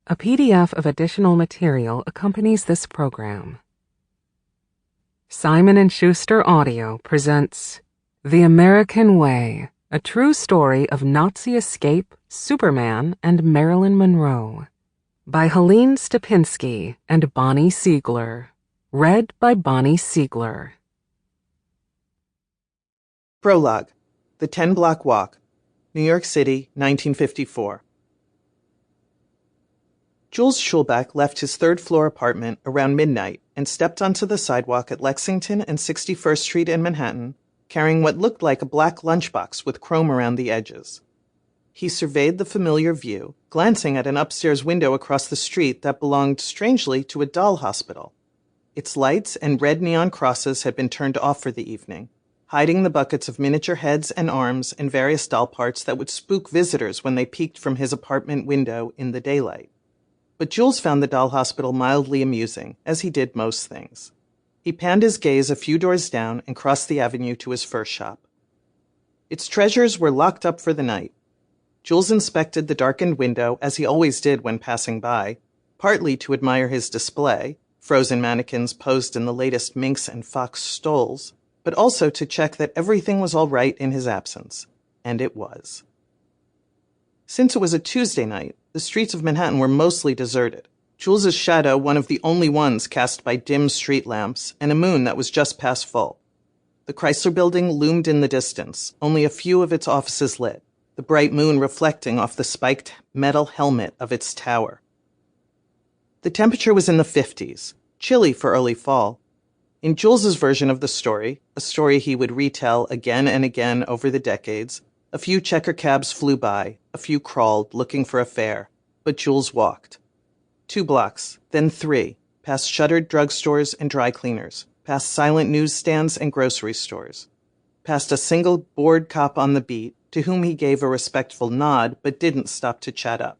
A PDF of additional material accompanies this program. Simon & Schuster Audio presents The American Way, a true story of Nazi escape, Superman, and Marilyn Monroe, by Helene Stupinski and Bonnie Siegler. Read by Bonnie Siegler. Prologue. The 10-Block Walk. New York City, 1954. Jules Schulback left his third-floor apartment around midnight and stepped onto the sidewalk at Lexington and 61st Street in Manhattan, carrying what looked like a black lunchbox with chrome around the edges. He surveyed the familiar view, glancing at an upstairs window across the street that belonged strangely to a doll hospital. Its lights and red neon crosses had been turned off for the evening, hiding the buckets of miniature heads and arms and various doll parts that would spook visitors when they peeked from his apartment window in the daylight. But Jules found the doll hospital mildly amusing, as he did most things. He panned his gaze a few doors down and crossed the avenue to his first shop. Its treasures were locked up for the night. Jules inspected the darkened window, as he always did when passing by, partly to admire his display, frozen mannequins posed in the latest minx and fox stoles, but also to check that everything was all right in his absence. And it was. Since it was a Tuesday night, the streets of Manhattan were mostly deserted. Jules's shadow, one of the only ones cast by dim street lamps, and a moon that was just past full. The Chrysler Building loomed in the distance, only a few of its offices lit, the bright moon reflecting off the spiked metal helmet of its tower. The temperature was in the 50s, chilly for early fall. In Jules's version of the story, a story he would retell again and again over the decades, a few checker cabs flew by, a few crawled, looking for a fare, but Jules walked. 2 blocks, then 3, past shuttered drugstores and dry cleaners, past silent newsstands and grocery stores, past a single bored cop on the beat, to whom he gave a respectful nod but didn't stop to chat up.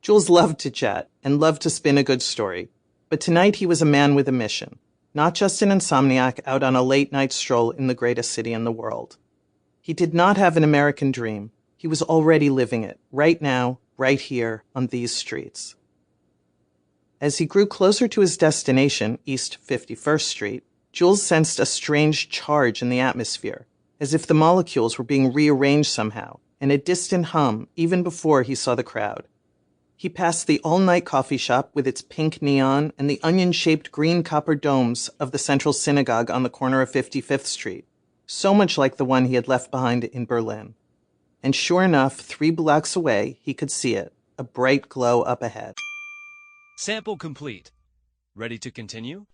Jules loved to chat and loved to spin a good story, but tonight he was a man with a mission, not just an insomniac out on a late-night stroll in the greatest city in the world. He did not have an American dream. He was already living it, right now, right here, on these streets. As he grew closer to his destination, East 51st Street, Jules sensed a strange charge in the atmosphere, as if the molecules were being rearranged somehow, and a distant hum even before he saw the crowd. He passed the all-night coffee shop with its pink neon and the onion-shaped green copper domes of the Central Synagogue on the corner of 55th Street, so much like the one he had left behind in Berlin. And sure enough, 3 blocks away, he could see it, a bright glow up ahead. Sample complete. Ready to continue?